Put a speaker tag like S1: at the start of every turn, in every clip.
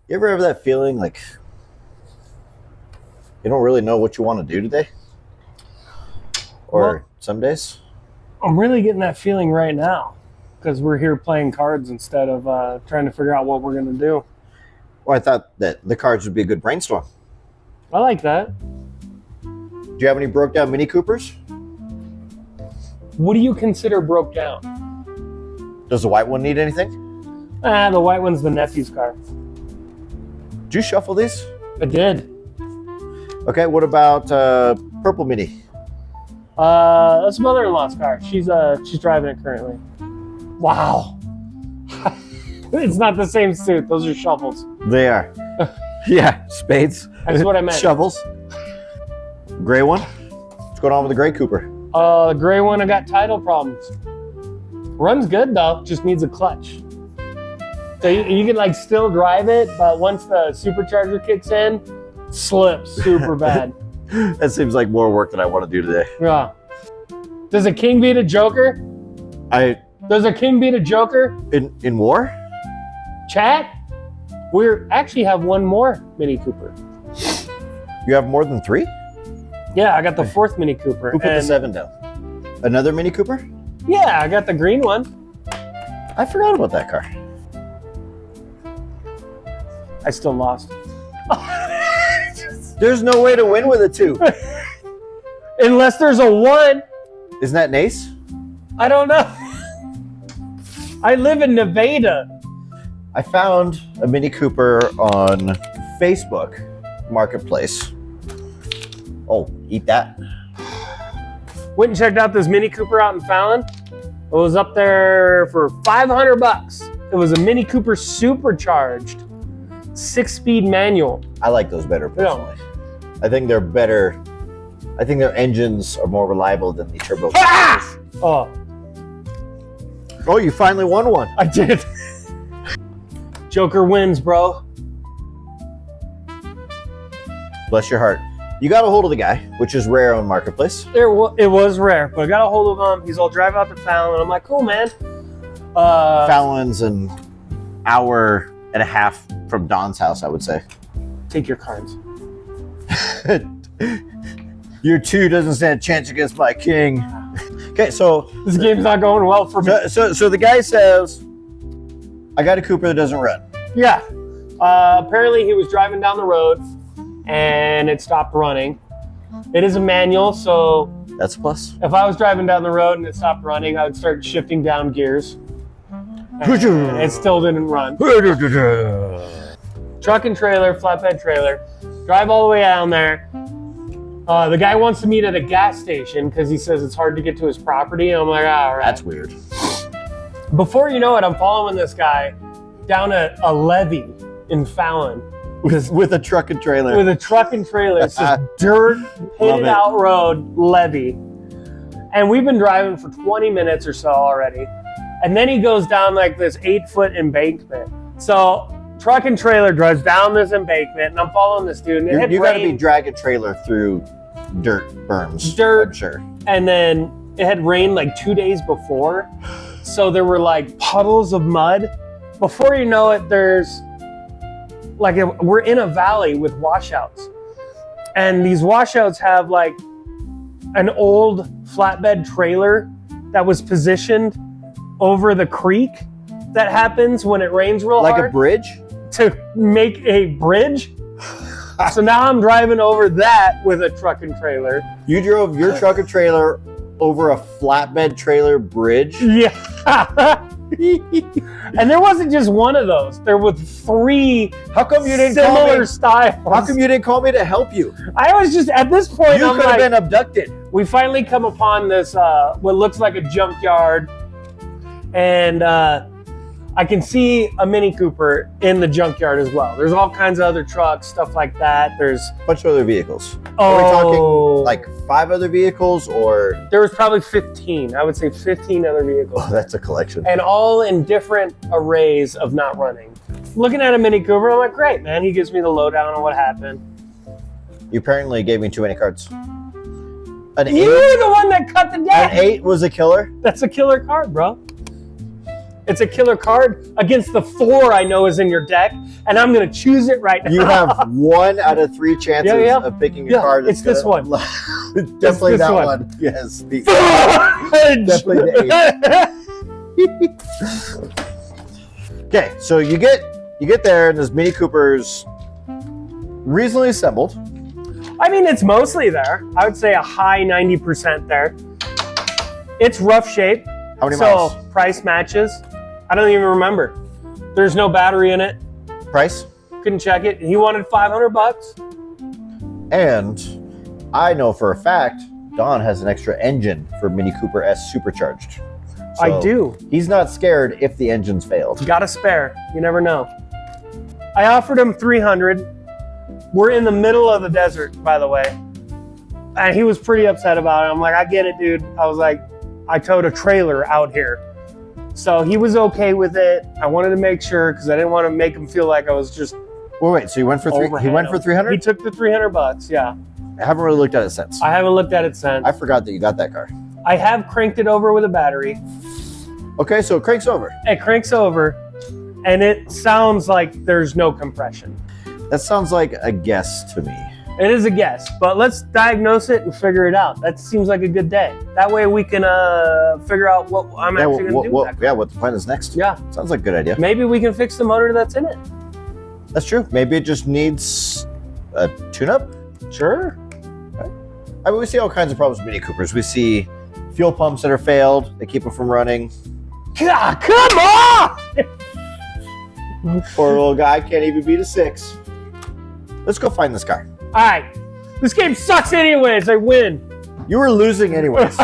S1: You ever have that feeling like you don't really know what you want to do today? Or some days?
S2: I'm really getting that feeling right now because we're here playing cards instead of trying to figure out what we're going to do.
S1: Well, I thought that the cards would be a good brainstorm.
S2: I like that.
S1: Do you have any broke down Mini Coopers?
S2: What do you consider broke down?
S1: Does the white one need anything?
S2: The white one's the nephew's car.
S1: Did you shuffle these?
S2: I did.
S1: Okay, what about purple Mini?
S2: That's mother-in-law's car. She's driving it currently. Wow. It's not the same suit. Those are shovels.
S1: They are. Yeah, spades.
S2: That's what I meant.
S1: Shovels. Gray one? What's going on with the gray Cooper?
S2: The gray one, I got tidal problems. Runs good though, just needs a clutch. So you can like still drive it, but once the supercharger kicks in, slips super bad.
S1: That seems like more work than I want to do today.
S2: Yeah. Does a king beat a joker? Does a king beat a joker?
S1: In war?
S2: Chat? We actually have one more Mini Cooper.
S1: You have more than 3?
S2: Yeah, I got the 4th Mini Cooper.
S1: Who put the 7 down? Another Mini Cooper?
S2: Yeah, I got the green one.
S1: I forgot about that car.
S2: I still lost.
S1: There's no way to win with a 2.
S2: Unless there's a 1.
S1: Isn't that an ace?
S2: I don't know. I live in Nevada.
S1: I found a Mini Cooper on Facebook Marketplace. Oh, eat that.
S2: Went and checked out this Mini Cooper out in Fallon. It was up there for $500. It was a Mini Cooper supercharged 6-speed manual.
S1: I like those better personally. Yeah. I think they're better. I think their engines are more reliable than the turbo.
S2: Ah!
S1: Oh, you finally won one.
S2: I did. Joker wins, bro.
S1: Bless your heart. You got a hold of the guy, which is rare on Marketplace.
S2: It was rare, but I got a hold of him. He's all drive out to Fallon. I'm like, cool, man.
S1: Fallon's an hour and a half from Don's house, I would say.
S2: Take your cards.
S1: Your 2 doesn't stand a chance against my king. Okay, so
S2: this game's not going well for me.
S1: So the guy says, I got a Cooper that doesn't run.
S2: Yeah. Apparently he was driving down the road and it stopped running. It is a manual, so
S1: that's a plus.
S2: If I was driving down the road and it stopped running, I would start shifting down gears. And it still didn't run. Truck and trailer, flatbed trailer. Drive all the way down there. The guy wants to meet at a gas station because he says it's hard to get to his property. And I'm like, all right.
S1: That's weird.
S2: Before you know it, I'm following this guy down a levee in Fallon.
S1: With a truck and trailer.
S2: With a truck and trailer. It's just dirt, pitted out road, levee. And we've been driving for 20 minutes or so already. And then he goes down like this 8-foot embankment. So truck and trailer drives down this embankment, and I'm following this dude. And
S1: you got to be dragging trailer through dirt berms.
S2: Dirt.
S1: I'm sure.
S2: And then it had rained like 2 days before. So there were like puddles of mud. Before you know it, there's like we're in a valley with washouts. And these washouts have like an old flatbed trailer that was positioned over the creek that happens when it rains real hard.
S1: Like a bridge?
S2: To make a bridge. So now I'm driving over that with a truck and trailer.
S1: You drove your truck and trailer over a flatbed trailer bridge?
S2: Yeah. And there wasn't just one of those. There were 3
S1: How come you didn't
S2: similar styles.
S1: How come you didn't call me to help you?
S2: I was just, at this point,
S1: you could have been abducted.
S2: We finally come upon this, what looks like a junkyard. And I can see a Mini Cooper in the junkyard as well. There's all kinds of other trucks, stuff like that. There's
S1: a bunch of other vehicles.
S2: Oh.
S1: Are we talking like 5 other vehicles or?
S2: There was probably 15. I would say 15 other vehicles.
S1: Oh, that's a collection.
S2: And all in different arrays of not running. Looking at a Mini Cooper, I'm like, great, man. He gives me the lowdown on what happened.
S1: You apparently gave me too many cards.
S2: You were the one that cut the deck.
S1: An 8 was a killer?
S2: That's a killer card, bro. It's a killer card against the 4 I know is in your deck, and I'm going to choose it right now.
S1: You have 1 out of 3 chances of picking a card.
S2: It's this one.
S1: Definitely that one. Yes. Definitely the 8. Okay, so you get there, and this Mini Cooper's reasonably assembled.
S2: I mean, it's mostly there. I would say a high 90% there. It's rough shape.
S1: How many miles?
S2: So price matches. I don't even remember. There's no battery in it.
S1: Price?
S2: Couldn't check it. He wanted $500.
S1: And I know for a fact Don has an extra engine for Mini Cooper S supercharged. So
S2: I do.
S1: He's not scared if the engine's failed.
S2: Got a spare. You never know. I offered him $300. We're in the middle of the desert, by the way. And he was pretty upset about it. I'm like, I get it, dude. I was like, I towed a trailer out here. So he was okay with it. I wanted to make sure because I didn't want to make him feel like I was just.
S1: Wait. So you went for He went for 300.
S2: He took the $300. Yeah.
S1: I haven't really looked at it since.
S2: I haven't looked at it since.
S1: I forgot that you got that car.
S2: I have cranked it over with a battery.
S1: Okay, so it cranks over.
S2: It cranks over, and it sounds like there's no compression.
S1: That sounds like a guess to me.
S2: It is a guess, but let's diagnose it and figure it out. That seems like a good day. That way we can figure out what I'm actually going to do with that car.
S1: Yeah, what the plan is next.
S2: Yeah.
S1: Sounds like a good idea.
S2: Maybe we can fix the motor that's in it.
S1: That's true. Maybe it just needs a tune-up.
S2: Sure.
S1: I mean, we see all kinds of problems with Mini Coopers. We see fuel pumps that are failed. They keep them from running.
S2: God, come on!
S1: Poor little guy can't even beat a 6. Let's go find this car.
S2: All right. This game sucks anyways. I win.
S1: You were losing anyways.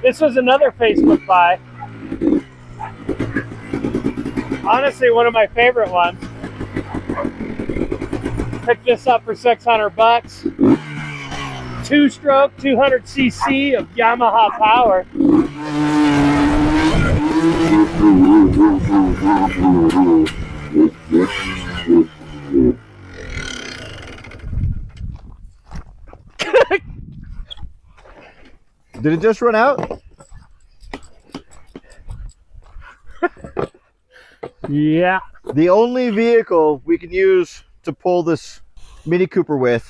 S2: This was another Facebook buy. Honestly, one of my favorite ones. Picked this up for $600. 2-stroke, 200cc of Yamaha power.
S1: Did it just run out?
S2: Yeah.
S1: The only vehicle we can use to pull this Mini Cooper with.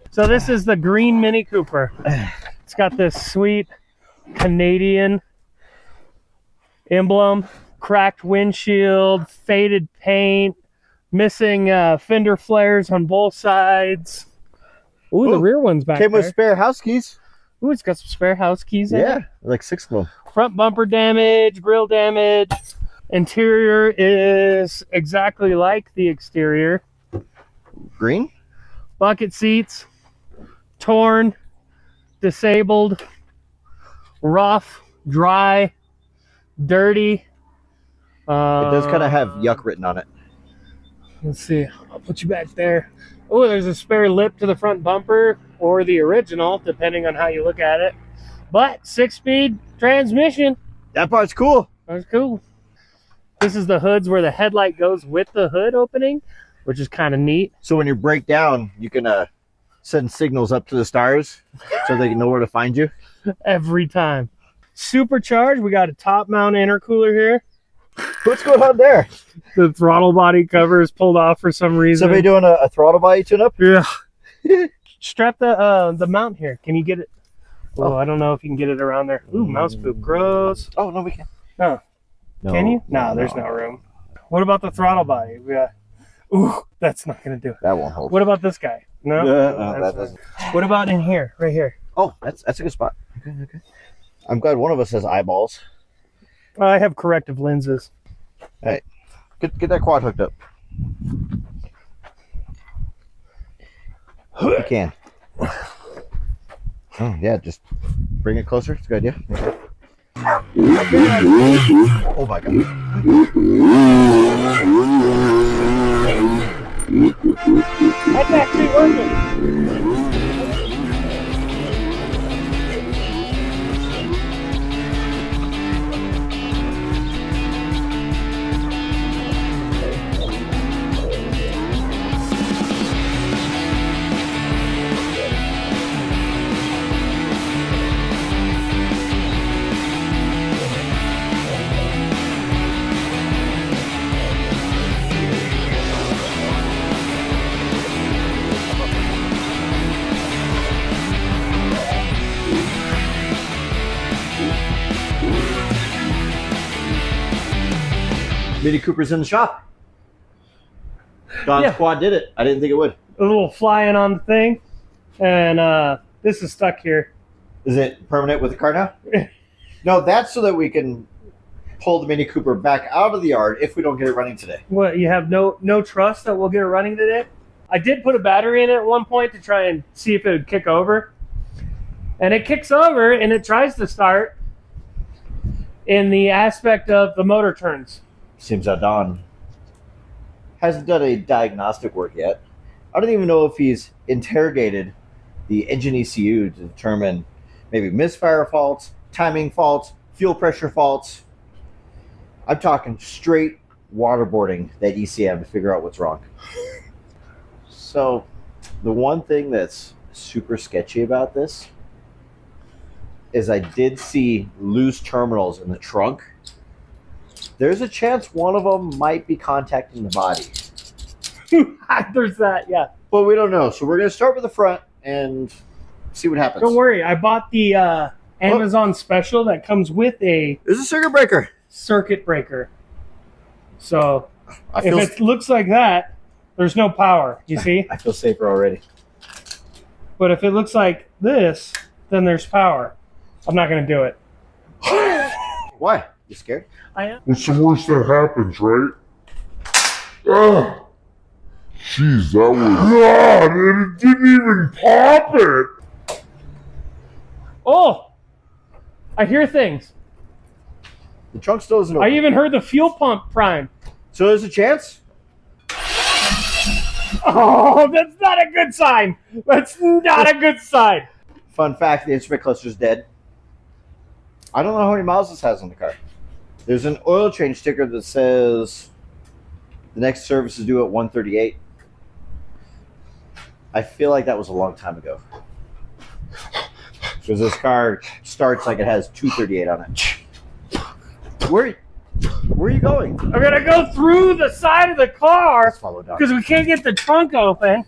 S2: So this is the green Mini Cooper. It's got this sweet Canadian emblem, cracked windshield, faded paint, missing fender flares on both sides. Ooh, the rear one's back
S1: Came
S2: there.
S1: with spare house keys.
S2: Ooh, it's got some spare house keys in it.
S1: Yeah, like 6 of them.
S2: Front bumper damage, grille damage. Interior is exactly like the exterior.
S1: Green?
S2: Bucket seats, torn, disabled, rough, dry, dirty.
S1: It does kind of have yuck written on it.
S2: Let's see. I'll put you back there. Oh, there's a spare lip to the front bumper, or the original, depending on how you look at it. But 6-speed transmission.
S1: That part's cool.
S2: That's cool. This is the hoods where the headlight goes with the hood opening, which is kind of neat.
S1: So when you break down, you can send signals up to the stars so they can know where to find you.
S2: Every time. Supercharged. We got a top mount intercooler here.
S1: What's going on there?
S2: The throttle body cover is pulled off for some reason.
S1: Somebody doing a throttle body tune-up?
S2: Yeah. Strap the mount here. Can you get it? Oh, I don't know if you can get it around there. Ooh, mouse poop. Gross.
S1: Oh, no, we can't.
S2: No. Can you? No, there's no room. What about the throttle body? We got. Ooh, that's not going to do it.
S1: That won't hold.
S2: What about this guy? No?
S1: No, that doesn't.
S2: What about in here? Right here.
S1: Oh, that's a good spot. Okay. I'm glad one of us has eyeballs.
S2: I have corrective lenses.
S1: Hey, get that quad hooked up. You can. Oh, yeah, just bring it closer. It's a good idea. Oh my God.
S2: That's actually working.
S1: Mini Cooper's in the shop. Don's quad did it. I didn't think it would.
S2: A little flying on the thing, and this is stuck here.
S1: Is it permanent with the car now? No, that's so that we can pull the Mini Cooper back out of the yard if we don't get it running today.
S2: What, you have no trust that we'll get it running today? I did put a battery in it at one point to try and see if it would kick over. And it kicks over and it tries to start in the aspect of the motor turns.
S1: Seems that Don hasn't done any diagnostic work yet. I don't even know if he's interrogated the engine ECU to determine maybe misfire faults, timing faults, fuel pressure faults. I'm talking straight waterboarding that ECM to figure out what's wrong. So, the one thing that's super sketchy about this is I did see loose terminals in the trunk. There's a chance one of them might be contacting the body.
S2: There's that, yeah.
S1: But we don't know. So we're going to start with the front and see what happens.
S2: Don't worry, I bought the Amazon special that comes with a
S1: There's a circuit breaker.
S2: circuit breaker. So
S1: I
S2: if
S1: feel,
S2: it looks like that, there's no power, you see?
S1: I feel safer already.
S2: But if it looks like this, then there's power. I'm not going to do it.
S1: Why? You scared?
S2: I am.
S3: What's the worst that happens, right? Ah! Jeez, that was... God, and it didn't even pop it!
S2: Oh! I hear things.
S1: The trunk still isn't
S2: I
S1: open.
S2: even heard the fuel pump prime.
S1: So there's a chance?
S2: Oh, that's not a good sign. That's not a good sign.
S1: Fun fact, the instrument cluster is dead. I don't know how many miles this has on the car. There's an oil change sticker that says the next service is due at 138. I feel like that was a long time ago. Because this car starts like it has 238 on it. Where are you going?
S2: I'm going to go through the side of the car
S1: Let's follow Doc.
S2: because we can't get the trunk open.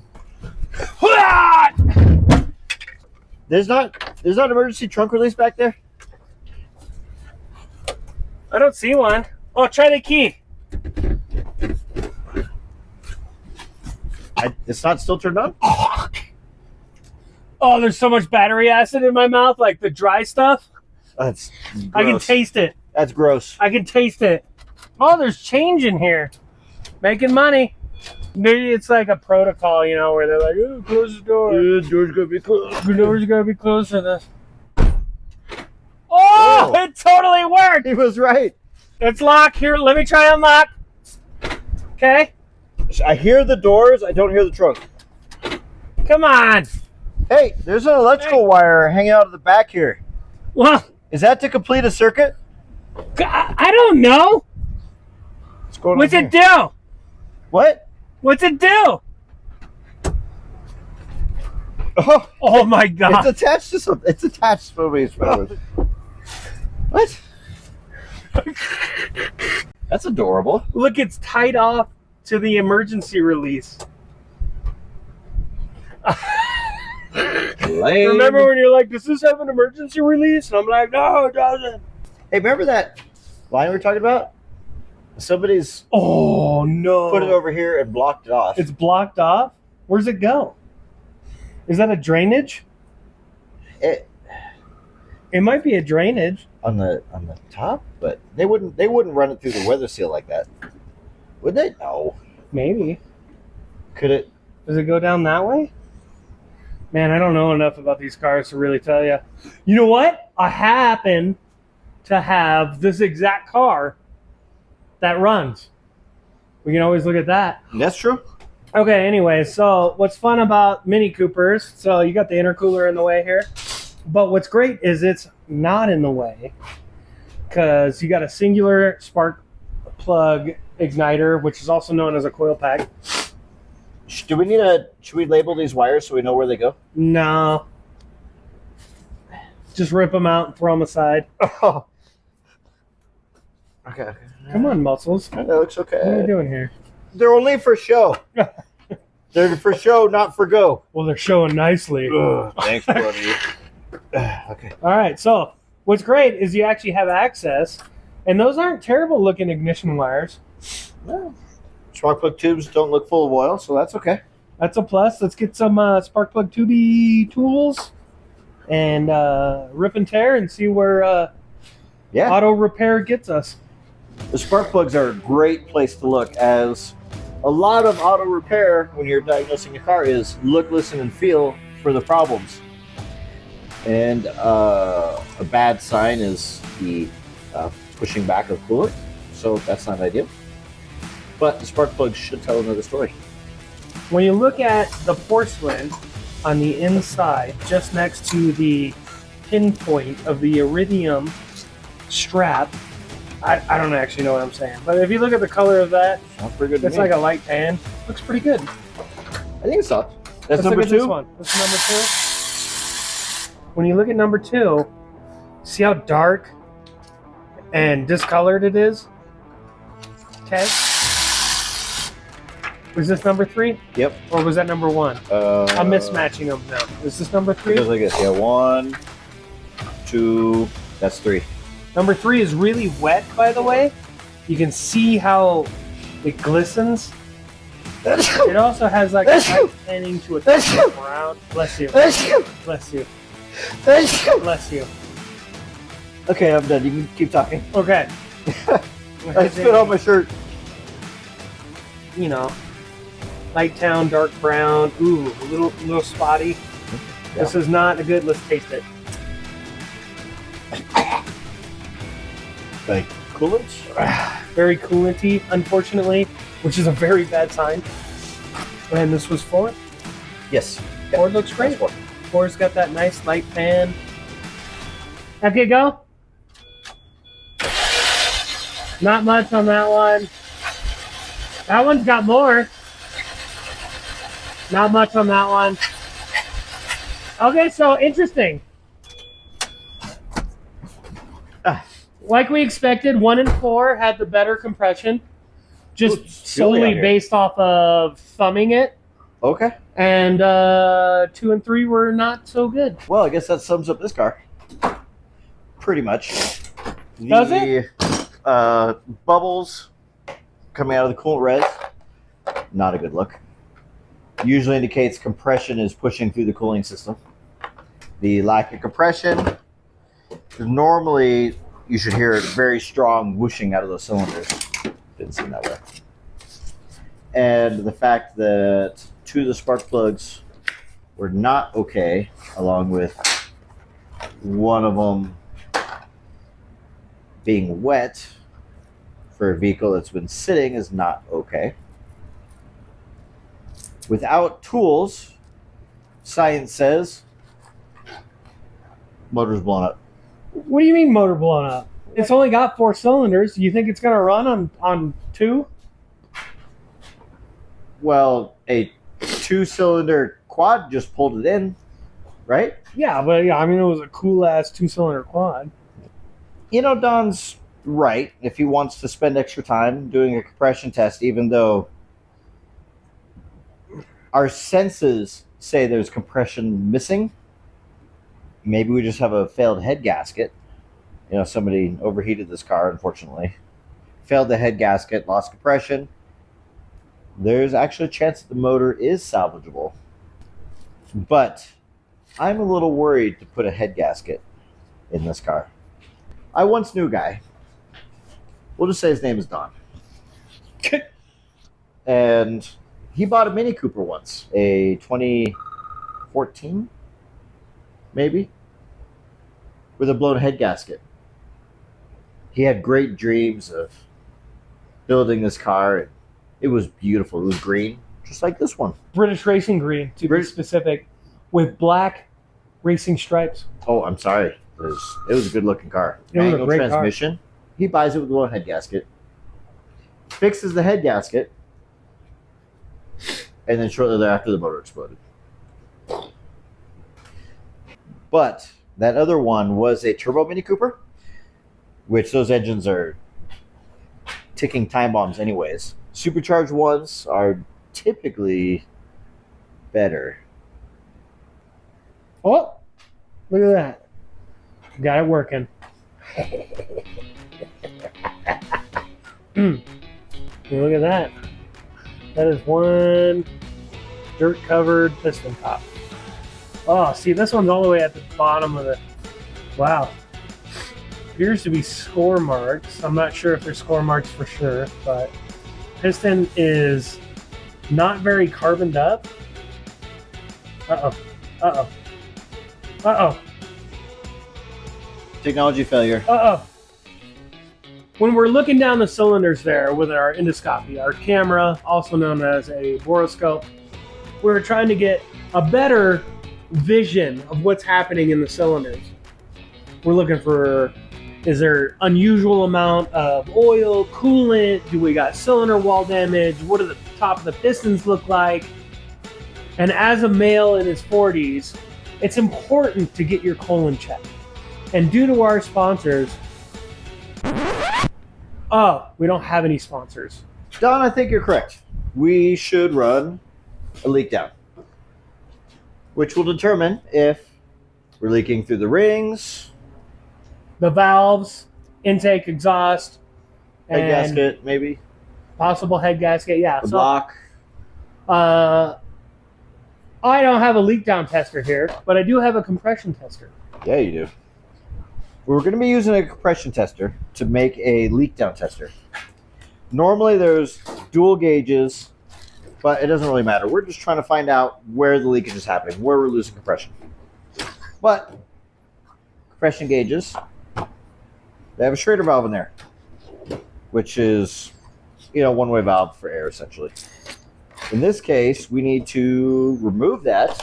S1: There's not an emergency trunk release back there?
S2: I don't see one. Oh, try the key.
S1: It's not still turned on?
S2: Oh, there's so much battery acid in my mouth, like the dry stuff.
S1: That's gross.
S2: I can taste it.
S1: That's gross.
S2: I can taste it. Oh, there's change in here. Making money. Maybe it's like a protocol, you know, where they're like, oh, close the door.
S1: The door's gonna be closed.
S2: The door's going to be closed for this. Oh,
S1: Whoa.
S2: it totally worked.
S1: He was right.
S2: It's locked. Here, let me try unlock. Okay.
S1: I hear the doors. I don't hear the trunk.
S2: Come on.
S1: Hey, there's an electrical wire hanging out of the back here.
S2: Well,
S1: Is that to complete a circuit?
S2: I don't know.
S1: What's going
S2: What's
S1: on
S2: it
S1: here?
S2: do?
S1: What?
S2: What's it do?
S1: Oh,
S2: Oh my God.
S1: it's attached to something. It's attached to me. What? That's adorable.
S2: Look, it's tied off to the emergency release.
S1: Lame.
S2: Remember when you're like, does this have an emergency release? And I'm like, no, it doesn't.
S1: Hey, remember that line we were talking about? Somebody's
S2: Oh, no.
S1: put it over here and blocked it off.
S2: It's blocked off? Where's it go? Is that a drainage?
S1: It,
S2: It might be a drainage.
S1: on the top, but they wouldn't run it through the weather seal like that, would they? No.
S2: Maybe.
S1: Could it?
S2: Does it go down that way? Man, I don't know enough about these cars to really tell you. You know what? I happen to have this exact car that runs. We can always look at that.
S1: That's true.
S2: Okay, anyway, so what's fun about Mini Coopers, so you got the intercooler in the way here, but what's great is it's not in the way because you got a singular spark plug igniter, which is also known as a coil pack.
S1: Should we label these wires so we know where they go?
S2: No. Just rip them out and throw them aside.
S1: Oh. Okay.
S2: Come on, muscles.
S1: That looks okay.
S2: What are we doing here?
S1: They're only for show. They're for show, not for go.
S2: Well, they're showing nicely.
S1: Thanks, buddy. Okay.
S2: All right, so what's great is you actually have access, and those aren't terrible looking ignition wires.
S1: Well, spark plug tubes don't look full of oil, so that's okay.
S2: That's a plus. Let's get some spark plug tubey tools and rip and tear and see where
S1: Yeah.
S2: auto repair gets us.
S1: The spark plugs are a great place to look, as a lot of auto repair when you're diagnosing your car is look, listen, and feel for the problems. And a bad sign is the pushing back of coolant, so that's not ideal. But the spark plugs should tell another story.
S2: When you look at the porcelain on the inside, just next to the pinpoint of the iridium strap, I don't actually know what I'm saying, but if you look at the color of that,
S1: Sounds pretty good to
S2: it's
S1: me.
S2: like a light tan. Looks pretty good.
S1: I think so. That's
S2: Let's
S1: number
S2: look at this
S1: two.
S2: one. That's number two. When you look at number two, see how dark and discolored it is? Okay. Was this number three?
S1: Yep.
S2: Or was that number one? I'm mismatching them now. Is this number
S1: It
S2: three?
S1: goes like this. Yeah, 1, 2, that's 3.
S2: Number three is really wet, by the way. You can see how it glistens. It also has like a light tanning to a brown. Bless you. Bless you. Bless you.
S1: Okay, I'm done. You can keep talking.
S2: Okay.
S1: I spit on my shirt.
S2: You know, light town, dark brown. Ooh, a little spotty.
S1: Yeah.
S2: This is not a good. Let's taste it.
S1: Like coolant?
S2: Very coolanty, unfortunately, which is a very bad sign. And this was four.
S1: Yes.
S2: Ford looks great.
S1: That's 4.
S2: Ford's got that nice light pan. Okay, go. Not much on that one. That one's got more. Not much on that one. Okay, so interesting. Like we expected, 1 and 4 had the better compression, just
S1: Ooh, chilly out
S2: solely
S1: here.
S2: based off of thumbing it.
S1: Okay.
S2: And 2 and 3 were not so good.
S1: Well, I guess that sums up this car. Pretty much.
S2: Does
S1: it? Bubbles coming out of the coolant res. Not a good look. Usually indicates compression is pushing through the cooling system. The lack of compression, normally you should hear a very strong whooshing out of those cylinders. Didn't seem that way. And the fact that 2 of the spark plugs were not okay, along with one of them being wet for a vehicle that's been sitting, is not okay. Without tools, science says motor's blown up.
S2: What do you mean motor blown up? It's only got 4 cylinders. You think it's going to run on 2?
S1: Well, a 2-cylinder quad just pulled it in, right?
S2: Yeah, but yeah, I mean, it was a cool-ass 2-cylinder quad.
S1: You know, Don's right if he wants to spend extra time doing a compression test, even though our senses say there's compression missing. Maybe we just have a failed head gasket. You know, somebody overheated this car, unfortunately. Failed the head gasket, lost compression. There's actually a chance that the motor is salvageable. But I'm a little worried to put a head gasket in this car. I once knew a guy. We'll just say his name is Don. And he bought a Mini Cooper once. A 2014, maybe? With a blown head gasket. He had great dreams of building this car. It was beautiful. It was green, just like this one.
S2: British Racing Green, to be specific, with black racing stripes.
S1: Oh, I'm sorry. It was a good-looking car.
S2: It was a
S1: Manual
S2: great car.
S1: transmission. He buys it with a blown head gasket. Fixes the head gasket. And then shortly thereafter, the motor exploded. But that other one was a turbo Mini Cooper, which those engines are ticking time bombs anyways. Supercharged ones are typically better.
S2: Oh, look at that. Got it working. Look at that. That is one dirt-covered piston top. Oh, see, this one's all the way at the bottom of the... Wow. Appears to be score marks. I'm not sure if there's score marks for sure, but piston is not very carboned up. Uh-oh. Uh-oh. Uh-oh.
S1: Technology failure.
S2: Uh-oh. When we're looking down the cylinders there with our endoscopy, our camera, also known as a boroscope, we're trying to get a better vision of what's happening in the cylinders. We're looking for, is there unusual amount of oil, coolant? Do we got cylinder wall damage? What do the top of the pistons look like? And as a male in his 40s, it's important to get your colon checked. And due to our sponsors, we don't have any sponsors.
S1: Don, I think you're correct. We should run a leak down, which will determine if we're leaking through the rings,
S2: The valves, intake, exhaust,
S1: head
S2: and
S1: gasket, maybe
S2: possible head gasket. Yeah.
S1: the block.
S2: I don't have a leak down tester here, but I do have a compression tester.
S1: Yeah, you do. We're going to be using a compression tester to make a leak down tester. Normally there's dual gauges, but it doesn't really matter. We're just trying to find out where the leakage is happening, where we're losing compression. But compression gauges, they have a Schrader valve in there, which is, one-way valve for air, essentially. In this case, we need to remove that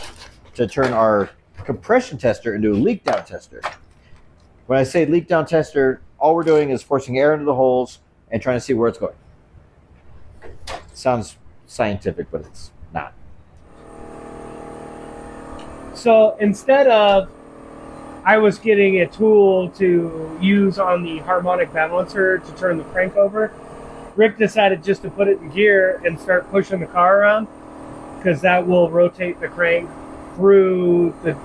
S1: to turn our compression tester into a leak down tester. When I say leak down tester, all we're doing is forcing air into the holes and trying to see where it's going. Sounds scientific, but it's not.
S2: So instead of, I was getting a tool to use on the harmonic balancer to turn the crank over, Rick decided just to put it in gear and start pushing the car around, because that will rotate the crank through the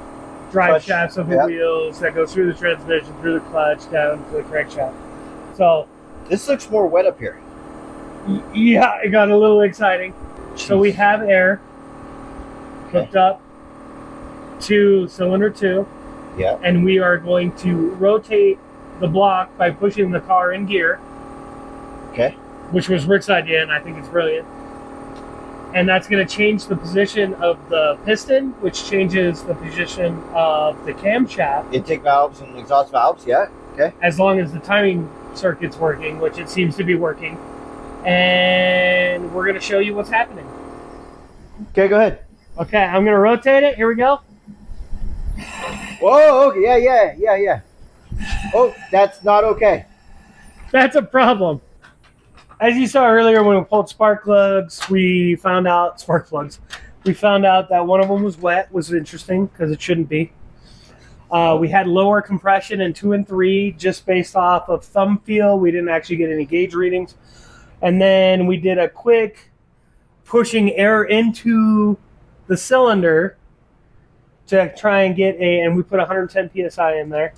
S2: drive
S1: Clutch.
S2: shafts of the
S1: Yep.
S2: wheels, that goes through the transmission, through the clutch, down to the crankshaft. So,
S1: This looks more wet up here.
S2: yeah, it got a little exciting. So we have air hooked up to cylinder 2,
S1: Yeah.
S2: and we are going to rotate the block by pushing the car in gear,
S1: Okay.
S2: which was Rick's idea, and I think it's brilliant. And that's going to change the position of the piston, which changes the position of the camshaft,
S1: Intake valves and exhaust valves. Yeah. Okay.
S2: as long as the timing circuit's working, which it seems to be working. And we're going to show you what's happening.
S1: Okay, go ahead.
S2: Okay, I'm going to rotate it. Here we go.
S1: Whoa. Okay. Yeah. Oh, that's not okay.
S2: That's a problem. As you saw earlier when we pulled spark plugs, we found out that one of them was wet, was interesting because it shouldn't be. We had lower compression in 2 and 3 just based off of thumb feel. We didn't actually get any gauge readings. And then we did a quick pushing air into the cylinder to try and get and we put 110 PSI in there.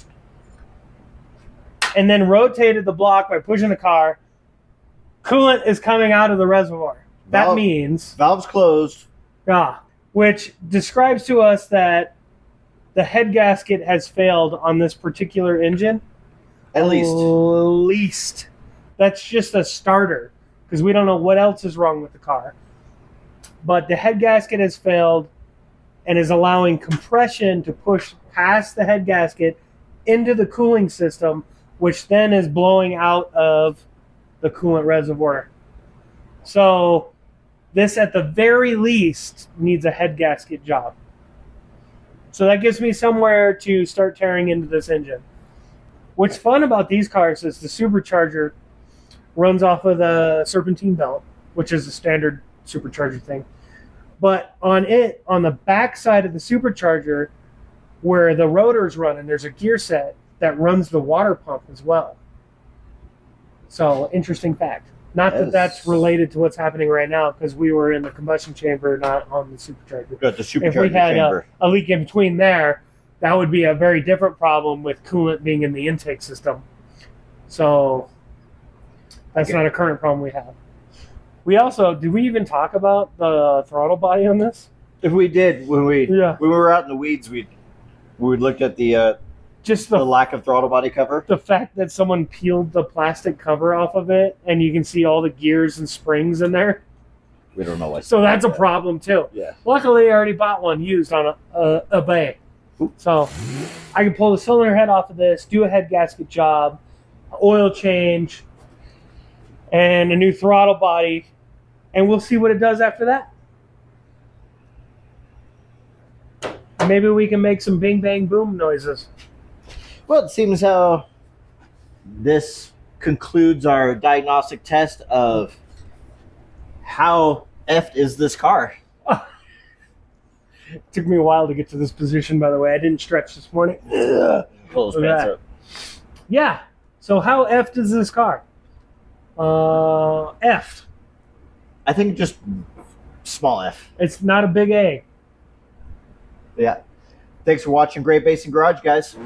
S2: And then rotated the block by pushing the car. Coolant is coming out of the reservoir. That means,
S1: valves closed.
S2: which describes to us that the head gasket has failed on this particular engine.
S1: At
S2: least. That's just a starter, because we don't know what else is wrong with the car. But the head gasket has failed and is allowing compression to push past the head gasket into the cooling system, which then is blowing out of the coolant reservoir. So this, at the very least, needs a head gasket job. So that gives me somewhere to start tearing into this engine. What's fun about these cars is the supercharger runs off of the serpentine belt, which is a standard supercharger thing. But on the back side of the supercharger, where the rotor's running, there's a gear set that runs the water pump as well. So, interesting fact. Not that that's related to what's happening right now, because we were in the combustion chamber, not on the supercharger.
S1: Got the supercharger
S2: If we had
S1: chamber.
S2: a leak in between there, that would be a very different problem with coolant being in the intake system. So, that's not a current problem we have. We also did we even talk about the throttle body on this?
S1: If we did when we
S2: Yeah.
S1: when we were out in the weeds, we looked at the
S2: Just
S1: the lack of throttle body cover.
S2: the fact that someone peeled the plastic cover off of it and you can see all the gears and springs in there.
S1: We don't know why.
S2: So that's a problem too.
S1: Yeah.
S2: Luckily, I already bought one used on a bay. So I can pull the cylinder head off of this, do a head gasket job, oil change, and a new throttle body, and we'll see what it does after that. Maybe we can make some bing bang boom noises.
S1: Well, it seems how this concludes our diagnostic test of how effed is this car.
S2: It took me a while to get to this position, by the way. I didn't stretch this morning.
S1: Pull his
S2: Look at
S1: pants
S2: that.
S1: up.
S2: Yeah. So how effed is this car? Effed.
S1: I think just small F.
S2: It's not a big A.
S1: Yeah. Thanks for watching Great Basin Garage, guys.